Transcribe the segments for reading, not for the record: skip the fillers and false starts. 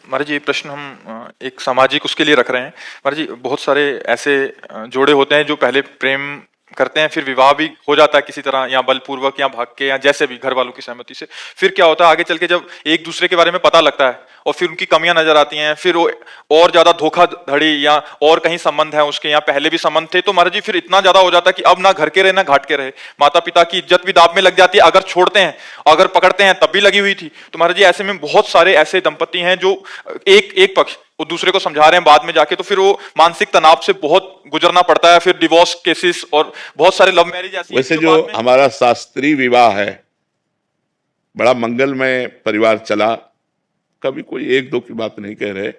महाराज जी, ये प्रश्न हम एक सामाजिक उसके लिए रख रहे हैं। महाराज जी, बहुत सारे ऐसे जोड़े होते हैं जो पहले प्रेम करते हैं, फिर विवाह भी हो जाता है किसी तरह, या बलपूर्वक या भाग के, या जैसे भी घर वालों की सहमति से। फिर क्या होता है आगे चल के, जब एक दूसरे के बारे में पता लगता है और फिर उनकी कमियां नजर आती हैं, फिर वो और ज्यादा धोखाधड़ी या और कहीं संबंध है उसके, या पहले भी संबंध थे, तो महाराज जी फिर इतना ज्यादा हो जाता है कि अब ना घर के रहे ना घाट के रहे। माता पिता की इज्जत भी दाव में लग जाती है अगर छोड़ते हैं, अगर पकड़ते हैं तब भी लगी हुई थी। तो महाराज जी ऐसे में बहुत सारे ऐसे दंपति हैं जो एक एक पक्ष वो दूसरे को समझा रहे हैं, बाद में जाके तो फिर वो मानसिक तनाव से बहुत गुजरना पड़ता है, फिर डिवोर्स केसेस और बहुत सारे लव मैरिज ऐसी वैसे जो हमारा शास्त्रीय विवाह है, बड़ा मंगलमय परिवार चला, कभी कोई एक दो की बात नहीं कह रहे।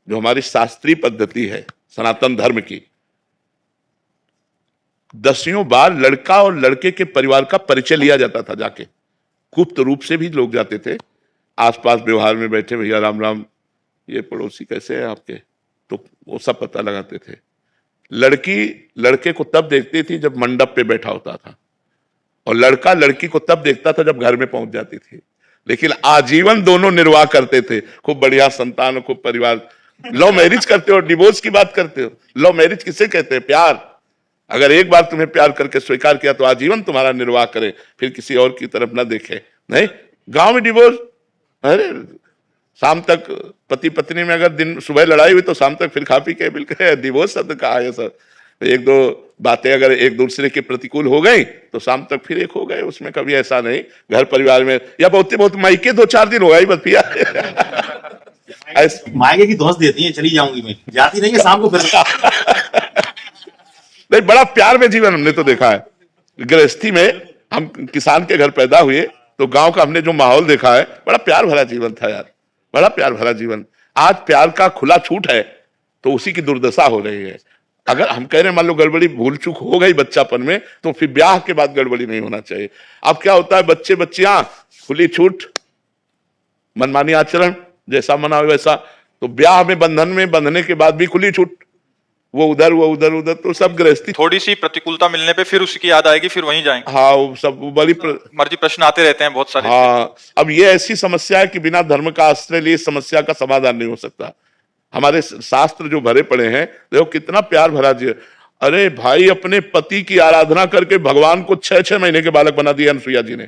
जो हमारी शास्त्रीय पद्धति है सनातन धर्म की, 10 बार लड़का और लड़के के परिवार का परिचय लिया जाता था जाके। गुप्त रूप से भी लोग जाते थे, आसपास व्यवहार में बैठे, भैया राम राम, ये पड़ोसी कैसे हैं आपके, तो वो सब पता लगाते थे। लड़की लड़के को तब देखती थी जब मंडप पे बैठा होता था, और लड़का लड़की को तब देखता था जब घर में पहुंच जाती थी। लेकिन आजीवन दोनों निर्वाह करते थे, खूब बढ़िया संतान, खूब परिवार। लव मैरिज करते हो, डिवोर्स की बात करते हो। लव मैरिज किसे कहते हैं? प्यार। अगर एक बार तुम्हें प्यार करके स्वीकार किया तो आजीवन तुम्हारा निर्वाह करे, फिर किसी और की तरफ ना देखे। नहीं, गांव में डिवोर्स, अरे शाम तक पति पत्नी में अगर दिन सुबह लड़ाई हुई तो शाम तक फिर खा पी के बिल्कुल डिवोर्स शब्द कहा है सर। एक दो बातें अगर एक दूसरे के प्रतिकूल हो गई तो शाम तक फिर एक हो गए, उसमें कभी ऐसा नहीं। घर परिवार में या बहुत मायके 2-4 दिन हो गई बस पिया। मायके की दोस्त देती है, चली जाऊंगी मैं, जाती नहीं है शाम को फिर। नहीं, बड़ा प्यार में जीवन हमने तो देखा है। गृहस्थी में हम किसान के घर पैदा हुए तो गांव का हमने जो माहौल देखा है, बड़ा प्यार भरा जीवन था यार, बड़ा प्यार भरा जीवन। आज प्यार का खुला छूट है तो उसी की दुर्दशा हो रही है। अगर हम कह रहे हैं मान लो गड़बड़ी भूल चूक हो गई बच्चापन में, तो फिर ब्याह के बाद गड़बड़ी नहीं होना चाहिए। अब क्या होता है, बच्चे बच्चियां खुली छूट, मनमानी आचरण, जैसा मना वैसा। तो ब्याह में बंधन में बंधने के बाद भी खुली छूट, वो उधर वो उधर उधर, तो सब गृहस्थी। थोड़ी सी प्रतिकूलता मिलने पे फिर उसकी याद आएगी, फिर वहीं जाएंगे। हाँ, वो सब बड़ी मर्जी प्रश्न आते रहते हैं बहुत सारे। हाँ, अब ये ऐसी समस्या है कि बिना धर्म का आश्रय लिए इस समस्या का समाधान नहीं हो सकता। हमारे शास्त्र जो भरे पड़े हैं, देखो कितना प्यार भरा जी। अरे भाई, अपने पति की आराधना करके भगवान को 6-6 महीने के बालक बना दिया अनुसुईया जी ने।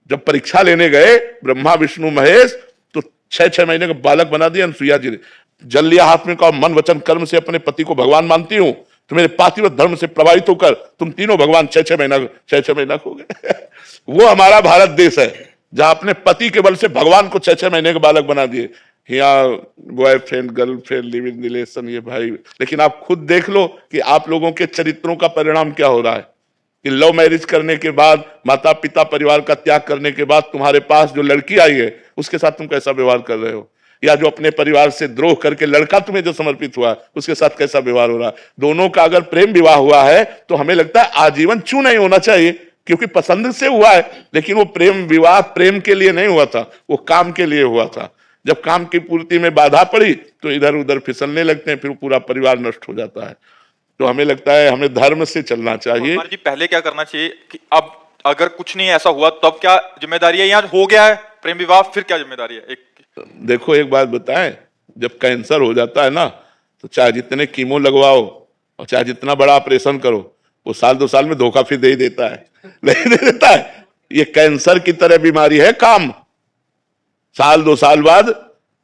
जब परीक्षा लेने गए ब्रह्मा विष्णु महेश, तो 6-6 महीने का बालक बना दिया अनुसुईया जी ने। जल लिया हाथ में, कहा मन वचन कर्म से अपने पति को भगवान मानती हूं, तो मेरे पातिव्रत धर्म से प्रभावित होकर तुम तीनों भगवान 6-6 महीना हो गए। वो हमारा भारत देश है जहां अपने पति के बल से भगवान को 6-6 महीने के बालक बना दिए। यहाँ boyfriend girlfriend live in relation, ये भाई। लेकिन आप खुद देख लो कि आप लोगों के चरित्रों का परिणाम क्या हो रहा है कि लव मैरिज करने के बाद, माता पिता परिवार का त्याग करने के बाद तुम्हारे पास जो लड़की आई है उसके साथ तुम कैसा व्यवहार कर रहे हो, या जो अपने परिवार से द्रोह करके लड़का तुम्हें जो समर्पित हुआ उसके साथ कैसा व्यवहार हो रहा है। दोनों का अगर प्रेम विवाह हुआ है तो हमें लगता है आजीवन क्यों नहीं होना चाहिए, क्योंकि पसंद से हुआ है। लेकिन वो प्रेम विवाह प्रेम के लिए नहीं हुआ था, वो काम के लिए हुआ था। जब काम की पूर्ति में बाधा पड़ी तो इधर उधर फिसलने लगते हैं, फिर पूरा परिवार नष्ट हो जाता है। तो हमें लगता है हमें धर्म से चलना चाहिए। जी, पहले क्या करना चाहिए कि अब अगर कुछ नहीं ऐसा हुआ तब क्या जिम्मेदारी है, या हो गया है प्रेम विवाह फिर क्या जिम्मेदारी है? देखो एक बात बताएं, जब कैंसर हो जाता है ना, तो चाहे जितने कीमो लगवाओ और चाहे जितना बड़ा ऑपरेशन करो, वो 1-2 साल में धोखा फिर दे ही देता है। नहीं दे देता है। ये कैंसर की तरह बीमारी है काम। 1-2 साल बाद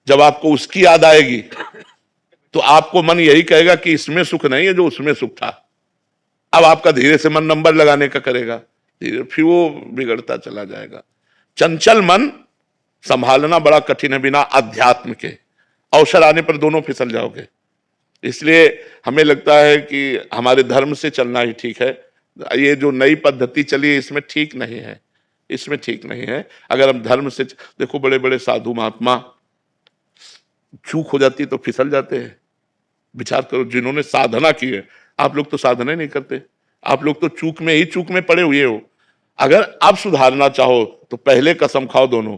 जब आपको उसकी याद आएगी तो आपको मन यही कहेगा कि इसमें सुख नहीं है जो उसमें सुख था। अब आपका धीरे से मन नंबर लगाने का करेगा, धीरे फिर वो बिगड़ता चला जाएगा। चंचल मन संभालना बड़ा कठिन है बिना अध्यात्म के। अवसर आने पर दोनों फिसल जाओगे। इसलिए हमें लगता है कि हमारे धर्म से चलना ही ठीक है। ये जो नई पद्धति चली है इसमें ठीक नहीं है, इसमें ठीक नहीं है। अगर हम धर्म से देखो, बड़े बड़े साधु महात्मा, चूक हो जाती है तो फिसल जाते हैं। विचार करो, जिन्होंने साधना की है। आप लोग तो साधना ही नहीं करते, आप लोग तो चूक में पड़े हुए हो। अगर आप सुधारना चाहो तो पहले कसम खाओ दोनों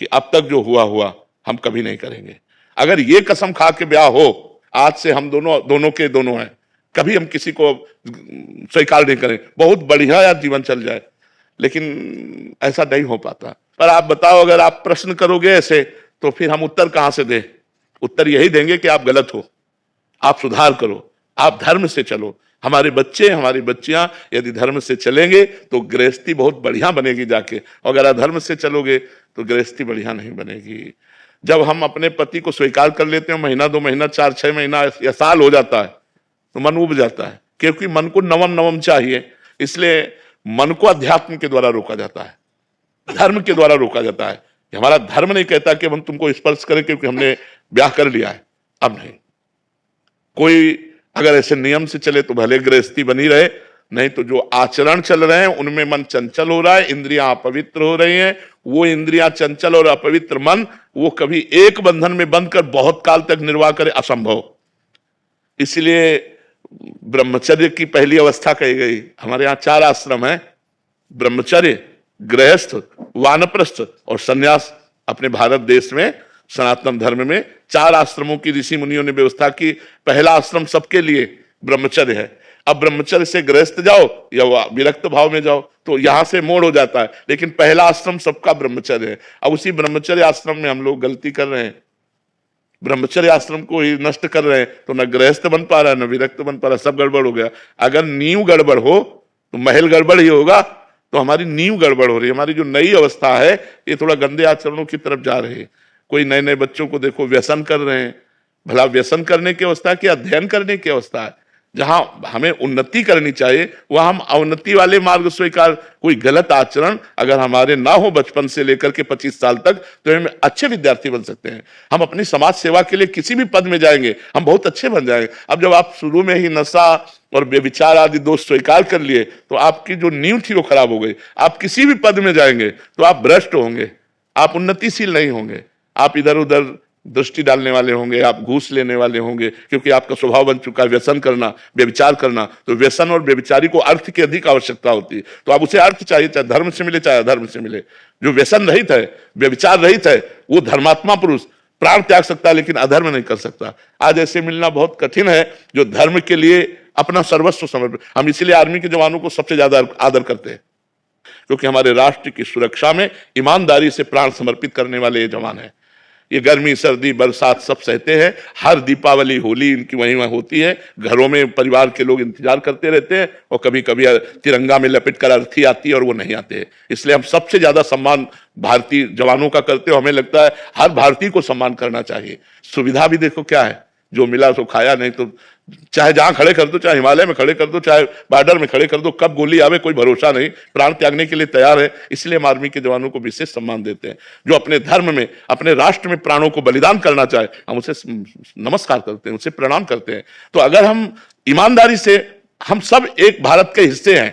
कि अब तक जो हुआ हम कभी नहीं करेंगे। अगर ये कसम खा के ब्याह हो, आज से हम दोनों के दोनों हैं, कभी हम किसी को स्वीकार नहीं करें, बहुत बढ़िया यार जीवन चल जाए। लेकिन ऐसा नहीं हो पाता। पर आप बताओ, अगर आप प्रश्न करोगे ऐसे तो फिर हम उत्तर कहां से दें? उत्तर यही देंगे कि आप गलत हो, आप सुधार करो, आप धर्म से चलो। हमारे बच्चे, हमारी बच्चियां यदि धर्म से चलेंगे तो गृहस्थी बहुत बढ़िया बनेगी जाके, और अगर अधर्म से चलोगे तो गृहस्थी बढ़िया नहीं बनेगी। जब हम अपने पति को स्वीकार कर लेते हैं, महीना 2 महीना 4-6 महीना या साल हो जाता है, तो मन उब जाता है, क्योंकि मन को नवम नवम चाहिए। इसलिए मन को अध्यात्म के द्वारा रोका जाता है, धर्म के द्वारा रोका जाता है। हमारा धर्म नहीं कहता कि हम तुमको स्पर्श करें क्योंकि हमने ब्याह कर लिया है, अब नहीं। कोई अगर ऐसे नियम से चले तो भले गृहस्थी बनी रहे, नहीं तो जो आचरण चल रहे हैं उनमें मन चंचल हो रहा है, इंद्रियां अपवित्र हो रही हैं। वो इंद्रियां चंचल और अपवित्र मन, वो कभी एक बंधन में बंध कर बहुत काल तक निर्वाह करे, असंभव। इसलिए ब्रह्मचर्य की पहली अवस्था कही गई। हमारे यहाँ 4 आश्रम है, ब्रह्मचर्य, गृहस्थ, वानप्रस्थ और सन्यास। अपने भारत देश में सनातन धर्म में 4 आश्रमों की ऋषि मुनियों ने व्यवस्था की। पहला आश्रम सबके लिए ब्रह्मचर्य है। अब ब्रह्मचर्य से गृहस्थ जाओ या विरक्त भाव में जाओ तो यहां से मोड़ हो जाता है, लेकिन पहला आश्रम सबका ब्रह्मचर्य है। अब उसी ब्रह्मचर्य आश्रम में हम लोग गलती कर रहे हैं, ब्रह्मचर्य आश्रम को ही नष्ट कर रहे हैं, तो न गृहस्थ बन पा रहा है, न विरक्त बन पा रहा है, सब गड़बड़ हो गया। अगर नींव गड़बड़ हो तो महल गड़बड़ ही होगा। तो हमारी नींव गड़बड़ हो रही है। हमारी जो नई अवस्था है ये थोड़ा गंदे आचरणों की तरफ जा रही है। कोई नए नए बच्चों को देखो व्यसन कर रहे हैं। भला व्यसन करने की अवस्था की अध्ययन करने की अवस्था है? जहां हमें उन्नति करनी चाहिए वहां हम अवनति वाले मार्ग स्वीकार। कोई गलत आचरण अगर हमारे ना हो बचपन से लेकर के 25 साल तक, तो हम अच्छे विद्यार्थी बन सकते हैं। हम अपनी समाज सेवा के लिए किसी भी पद में जाएंगे, हम बहुत अच्छे बन जाएंगे। अब जब आप शुरू में ही नशा और व्यभिचार आदि दोष स्वीकार कर लिए तो आपकी जो नींव थी वो खराब हो गई। आप किसी भी पद में जाएंगे तो आप भ्रष्ट होंगे, आप उन्नतिशील नहीं होंगे, आप इधर उधर दृष्टि डालने वाले होंगे, आप घूस लेने वाले होंगे, क्योंकि आपका स्वभाव बन चुका है व्यसन करना, व्यभिचार करना। तो व्यसन और व्यभिचारी को अर्थ की अधिक आवश्यकता होती है। तो आप उसे अर्थ चाहिए, चाहे धर्म से मिले चाहे अधर्म से मिले। जो व्यसन रहित है, व्यभिचार रहित है, वो धर्मात्मा पुरुष प्राण त्याग सकता है लेकिन अधर्म नहीं कर सकता। आज ऐसे मिलना बहुत कठिन है जो धर्म के लिए अपना सर्वस्व समर्पित। हम इसीलिए आर्मी के जवानों को सबसे ज्यादा आदर करते हैं, क्योंकि हमारे राष्ट्र की सुरक्षा में ईमानदारी से प्राण समर्पित करने वाले ये जवान हैं। ये गर्मी सर्दी बरसात सब सहते हैं। हर दीपावली होली इनकी वहीं वहीं होती है। घरों में परिवार के लोग इंतजार करते रहते हैं और कभी कभी तिरंगा में लपेट कर अर्थी आती है और वो नहीं आते। इसलिए हम सबसे ज्यादा सम्मान भारतीय जवानों का करते हो। हमें लगता है हर भारतीय को सम्मान करना चाहिए। सुविधा भी देखो क्या है, जो मिला तो खाया, नहीं तो चाहे जहां खड़े कर दो, चाहे हिमालय में खड़े कर दो, चाहे बॉर्डर में खड़े कर दो, कब गोली आवे कोई भरोसा नहीं। प्राण त्यागने के लिए तैयार है। इसलिए हम आर्मी के जवानों को विशेष सम्मान देते हैं। जो अपने धर्म में, अपने राष्ट्र में प्राणों को बलिदान करना चाहे, हम उसे नमस्कार करते हैं, उसे प्रणाम करते हैं। तो अगर हम ईमानदारी से, हम सब एक भारत के हिस्से हैं,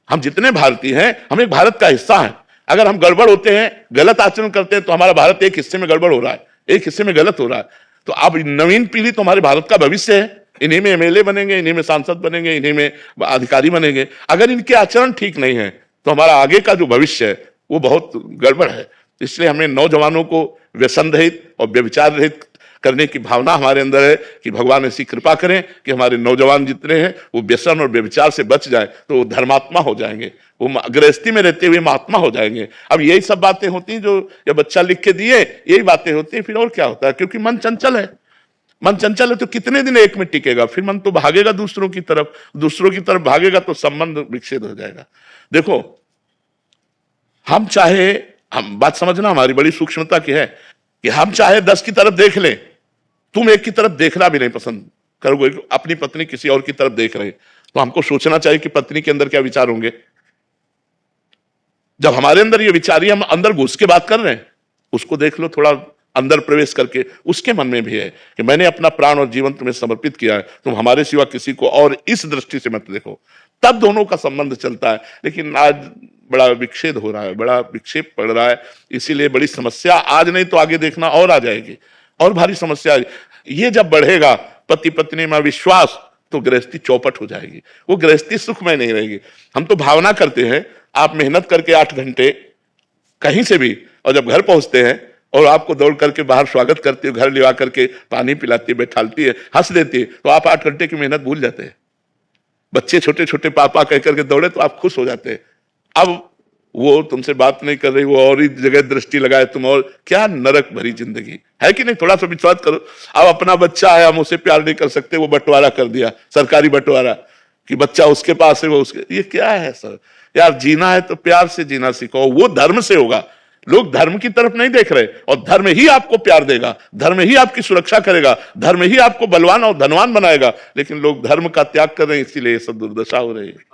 हम जितने भारतीय हैं हम एक भारत का हिस्सा हैं। अगर हम गड़बड़ होते हैं, गलत आचरण करते हैं, तो हमारा भारत एक हिस्से में गड़बड़ हो रहा है, एक हिस्से में गलत हो रहा है। तो अब नवीन पीढ़ी तो हमारे भारत का भविष्य है। इन्हीं में एमएलए बनेंगे, इन्हीं में सांसद बनेंगे, इन्हीं में अधिकारी बनेंगे। अगर इनके आचरण ठीक नहीं है तो हमारा आगे का जो भविष्य है वो बहुत गड़बड़ है। इसलिए हमें नौजवानों को व्यसन रहित और व्यभिचार रहित करने की भावना हमारे अंदर है कि भगवान ऐसी कृपा करें कि हमारे नौजवान जितने हैं वो व्यसन और व्यभिचार से बच जाए, तो वो धर्मात्मा हो जाएंगे, वो गृहस्थी में रहते हुए महात्मा हो जाएंगे। अब यही सब बातें होती हैं जो ये बच्चा लिख के दिए, यही बातें होती हैं। फिर और क्या होता है, क्योंकि मन चंचल है। मन चंचल है तो कितने दिन एक में टिकेगा? फिर मन तो भागेगा दूसरों की तरफ, दूसरों की तरफ भागेगा तो संबंध विच्छेद हो जाएगा। देखो, हम चाहे, हम बात समझना हमारी बड़ी सूक्ष्मता की है कि हम चाहे 10 की तरफ देख लें, तुम एक की तरफ देखना भी नहीं पसंद करोगे, अपनी पत्नी किसी और की तरफ देख रहे, तो हमको सोचना चाहिए कि पत्नी के अंदर क्या विचार होंगे। जब हमारे अंदर ये विचार ही हम अंदर घुस के बात कर रहे हैं, उसको देख लो थोड़ा अंदर प्रवेश करके, उसके मन में भी है कि मैंने अपना प्राण और जीवन तुम्हें समर्पित किया है, तुम हमारे सिवा किसी को और इस दृष्टि से मत देखो। तब दोनों का संबंध चलता है। लेकिन आज बड़ा विक्षेद हो रहा है, बड़ा विक्षेप पड़ रहा है। इसीलिए बड़ी समस्या आज नहीं तो आगे देखना और आ जाएगी, और भारी समस्या। ये जब बढ़ेगा पति पत्नी में विश्वास, तो गृहस्थी चौपट हो जाएगी, वो गृहस्थी सुखमय नहीं रहेगी। हम तो भावना करते हैं, आप मेहनत करके 8 घंटे कहीं से भी, और जब घर पहुंचते हैं और आपको दौड़ करके बाहर स्वागत करती है, घर लिवा करके पानी पिलाती है, बैठालती है, हंस देती है, तो आप 8 घंटे की मेहनत भूल जाते हैं। बच्चे छोटे छोटे पापा कह करके दौड़े तो आप खुश हो जाते हैं। अब वो तुमसे बात नहीं कर रही, वो और ही जगह दृष्टि लगाए, तुम और क्या नरक भरी जिंदगी है कि नहीं। थोड़ा सा विश्वास करो। अब अपना बच्चा है, हम उसे प्यार नहीं कर सकते, वो बंटवारा कर दिया, सरकारी बंटवारा कि बच्चा उसके पास है, वो उसके, ये क्या है सर। यार जीना है तो प्यार से जीना सीखो, वो धर्म से होगा। लोग धर्म की तरफ नहीं देख रहे, और धर्म ही आपको प्यार देगा, धर्म ही आपकी सुरक्षा करेगा, धर्म ही आपको बलवान और धनवान बनाएगा। लेकिन लोग धर्म का त्याग कर रहे हैं, इसीलिए ये सब दुर्दशा हो रही है।